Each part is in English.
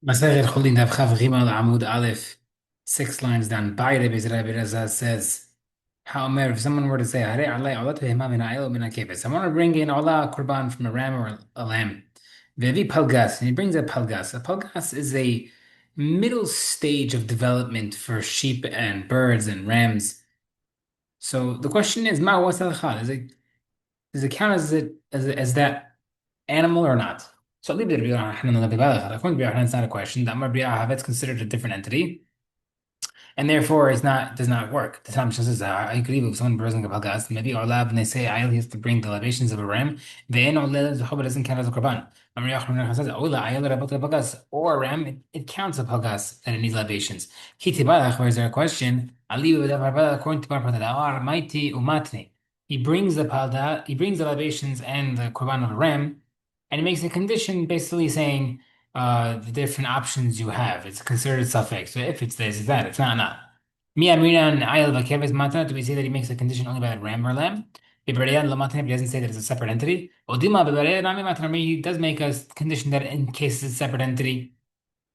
Masechet Hullin Daf Chav Gimel Amud Aleph, 6 lines down. Bayre Bez Rabbi Raza says, "How Omer, if someone were to say, Hare Alay Olat Behema Min Ha'elo Min HaKeves, someone would bring in Olah Kurban from a ram or a lamb, Vevi Palgas, and he brings a Palgas. A Palgas is a middle stage of development for sheep and birds and rams. So the question is, Ma what's Does it count as that animal or not? So leave it. According to Rabbi Yochanan, it's not a question. That Amar B'Yahav, it's considered a different entity, and therefore it's not does not work. The Talmud says I agree with someone brings a palgas. Maybe Olav and they say Ayel he has to bring the libations of a ram. Then Olav the Chobah doesn't count as a korban. Amar Yochanan says Ola Ayel Rabot palgas or a ram. It counts a palgas that it needs libations. Kiti Balach, where is there a question? Ali according to Bar Pada, Mighty Umatni. He brings the palda, he brings the libations and the korban of a ram, and he makes a condition basically saying the different options you have. It's considered a suffix. So if it's this, it's that. It's not, not. Mi amrina and ayel vakeves matna. Do we say that he makes a condition only by the ram or lamb? Biberian lamatna, he doesn't say that it's a separate entity. Odima biberian nami matna. He does make a condition that in case it's a separate entity,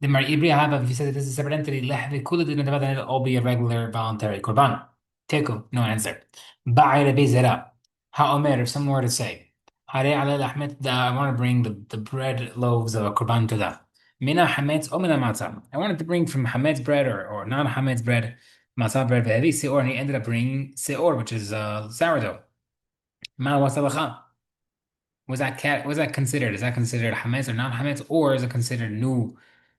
the Mar Ibri Haba, if you said that this is a separate entity, لحظة كل دين نتبادل it'll all be a regular voluntary korban. Teku, no answer. Ba'ira bezera. Ha'omer, if someone were to say, Hare ala lahmet da, I want to bring the bread loaves of a korban to that. Mina hametz o mina matzah. I wanted to bring from hametz bread or non-hametz bread, matzah bread, ve'evi seor, and he ended up bringing seor, which is sourdough. Ma wasalacha. Was that considered? Is that considered hametz or non-hametz, or is it considered new,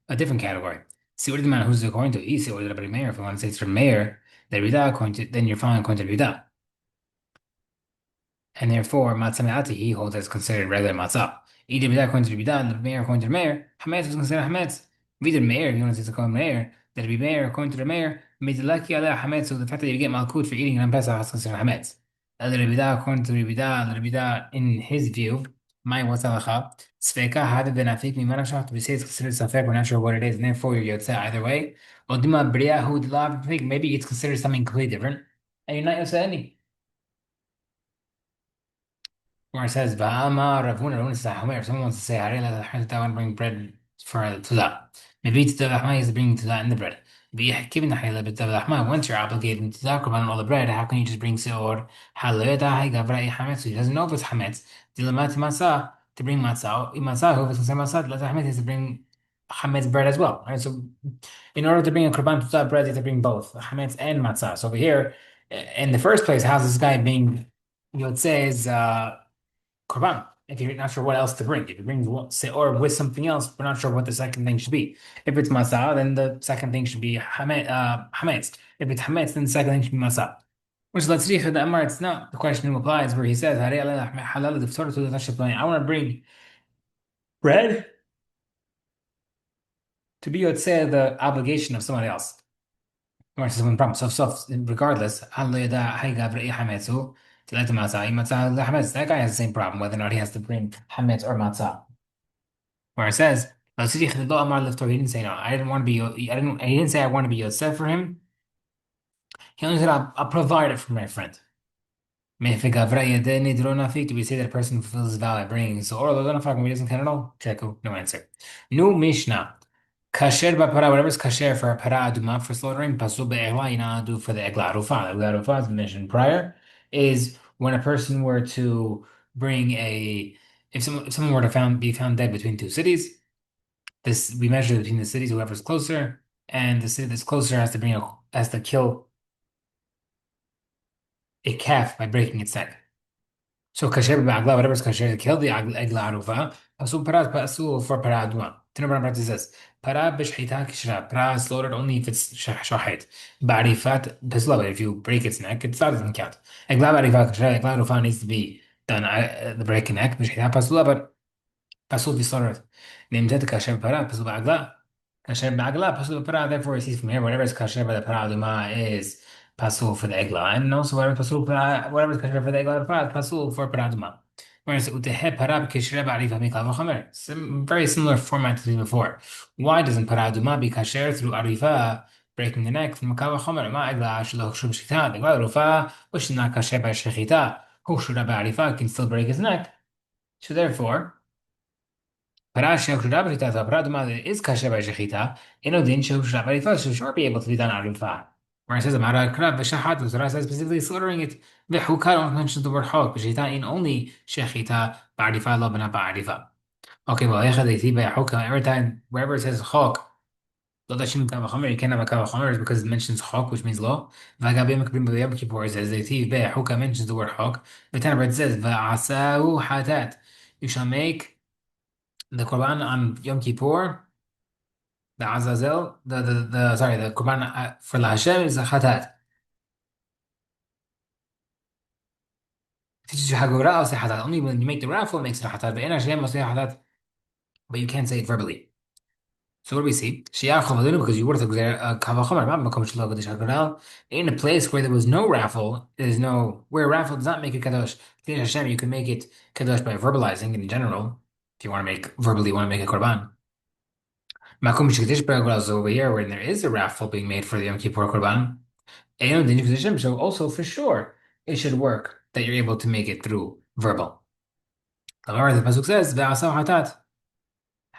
a different category? See what the man who's according to Isi or the Rabbi Meir. If you want to say it's from Meir, the Rida according to, then you're following according to Rida. And therefore, matzah me'ati, he holds as considered regular matzah. Either Rida according to Rida, and the Meir according to the Meir, hametz is considered hametz. Either Meir, if you want to say it's called Meir, the Rabbi Meir according to the Meir, midlaki aleh hametz. So the fact that you get malkut for eating on Pesach is considered hametz. The Rabbi according to Rabbi in his view, my what's halacha? Sveka had been afik mimanashach. We say it's considered safek. We're not sure what it is, and therefore you're yotzeh either way. Odima bria hu delav. Maybe it's considered something completely different, and you're not yotzeh any. Where it says, Ba'ama Ravuna, Ravuna says, Homer, if someone wants to say, I want to bring bread for to that. Maybe it's the Rahma is bringing to that in the bread. Given the Hayla, but the Rahma, once you're obligated to that Korban all the bread, how can you just bring Seor? So he doesn't know if it's Hametz. Dilamat Masa, to bring Matzah. Matzah, whoever's going to say Matzah, let Hametz is to bring Hametz bread as well. Right? So in order to bring a Korban to that bread, you have to bring both Hametz and Matzah. So over here, in the first place, how's this guy being, you would say, is korban. If you're not sure what else to bring, if you bring say or with something else, we're not sure what the second thing should be. If it's masa, then the second thing should be hametz. If it's hametz, then the second thing should be masa. Which let's see if the Amar, it's not the question who applies where he says, I want to bring bread to be, let's say, the obligation of someone else. Or says one problem. So regardless, that guy has the same problem, whether or not he has to bring hametz or matzah. Where it says, he didn't say no. I didn't want to be. I didn't. He didn't say I want to be Yosef for him. He only said I'll provide it for my friend. Do we say that a person fulfills his vow by bringing so or he doesn't count at all? Check. No answer. New Mishnah. Kasher b'para, whatever is kasher for a para aduma for slaughtering, pasul be'egla, you know, do for the egla arufa. The egla arufa, as mentioned prior, is when a person were to bring a, if someone were to be found dead between two cities, this we measure between the cities, whoever's closer, and the city that's closer has to kill a calf by breaking its neck. So kasher b'agla, whatever is kasher to kill the egla arufa, pasul para pasul for para aduma. Tino says. Para b'shchita kishra. Para is slaughtered only if it's shahid. Ba'arifat pesla. If you break its neck, it doesn't count. Egla ba'arifat kishra. Egla rufa needs to be done. The break neck. B'shchita pasula, but pasul be slaughtered. Nimtet kasher para pasul ba'agla. Kasher ba'agla pasul para. Therefore, you see from here, whatever is kasher by the para aduma is pasul for the egla, and also whatever is kasher for the egla para pasul for para aduma. Whereas utehe para b'kishra ba'arifa mikal v'chomer. Very similar format to before. Why doesn't para aduma be kasher through arifa, breaking the neck from mikal v'chomer? Ma egla shelo chshub shchita. The egla rufa, which is not kasher by shechita, who should have ba'arifa can still break his neck. So therefore, Para shehushra b'shchita, para duma that is kasher by shechita, eno din shehushra b'arifa, should sure be able to be done arufa. Where it says amara krav v'shahat, the Torah says specifically slaughtering it. V'chukah don't mention the word chok, b'shchita in only shechita ba'arifa lo b'na ba'arifa. Okay, well, every time wherever it says chok. Lo tashim kav hachomer, you can't have a kav hachomer is because it mentions chok, which means law. V'agabim makbim b'yom kippur, it says leitiv be'chuka mentions the word chok. V'tanabra it says v'asahu hatat. You shall make the korban on Yom Kippur, the Azazel, the korban for the Hashem is a hatat. Teaches you hagura, I'll say hatat. Only when you make the raffle, it makes it a hatat. But in Hashem, I'll say hatat. But you can't say it verbally. So what do we see? Shiyah chavadinu, because you would have kavachomer, makom shelo kadosh hagura. In a place where there was no raffle, there's no where a raffle does not make it kadosh. In Hashem, you can make it kadosh by verbalizing in general. If you want to make verbally, you want to make a korban. Makom shekadish is over here, where there is a raffle being made for the Yom Kippur korban. And the position, so also for sure it should work that you're able to make it through verbal. However, the pasuk says ve'asav hatat.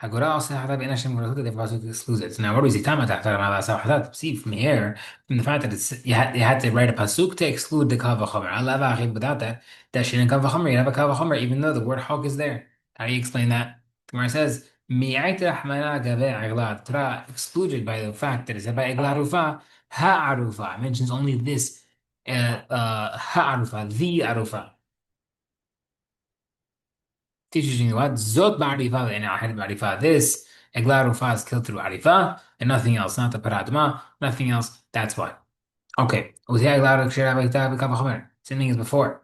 Hagura also hatat be'en Hashem v'rahuta. The pasuk excludes it. So now what do we see? Tama tachtar ma ve'asav hatat. See from here, from the fact that you had to write a pasuk to exclude the kav v'chomer. Allah v'achid, without that, that shouldn't kav v'chomer. You have a kav v'chomer even though the word hog is there. How do you explain that? The Gemara says mi'ayt rahmana gabe agla. Torah excluded by the fact that it's by egla rufa. Ha'arufa mentions only this ha'arufa, the arufa. Teaches you what? Zot ba'arifa ve'ena ahed ba'arifa. This egla arufa is killed through arifa and nothing else, not the paradma, nothing else. That's why. Okay. Same thing as before.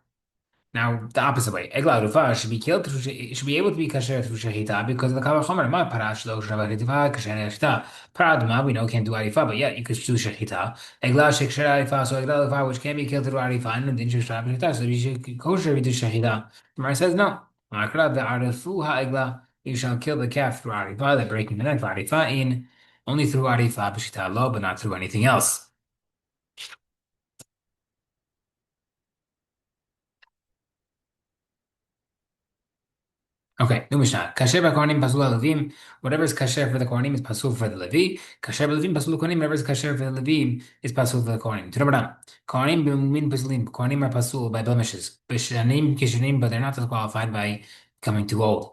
Now, the opposite way. Egla Rufa should be killed through, should be able to be kasher through shechita because of the kavah chomer. Ma parash lo shava shechita kasher shechita. Paraduma we know can't do arifa, but yet you could do shechita. Egla sheksher arifa, so egla Rufa which can be killed through arifa and then shechita shechita. So you should kosher do shechita. The Gemara says no. Ma'akra ve'arifu ha'egla. You shall kill the calf through arifa, that breaking the neck for arifa in only through arifa b'shita lo, but not through anything else. Okay, new Mishnah. Kasher b'kohanim pasul levim. Whatever is kasher for the kohanim is pasul for the levi. Kasher b'levim pasul kohanim. Whatever is kasher for the levim is pasul for the kohanim. Turabanan. Kohanim b'mumin pasulim. Kohanim are pasul by blemishes. B'shanim kishanim, but they're not disqualified by coming too old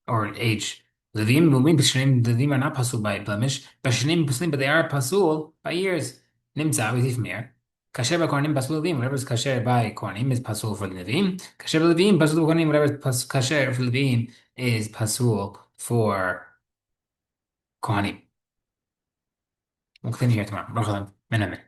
or age. Levim b'mumin b'shanim. Levim are not pasul by blemish. B'shanim pasulim, but they are pasul by years. Nimtza, we see from here. Kasher b'kohanim pasul levim. Whatever is kasher by kohanim is pasul for the levim. Kasher b'levim pasul kohanim. Whatever is kasher for levim is pasul for kohanim. We'll continue here tomorrow. Baruch Hashem. Amen.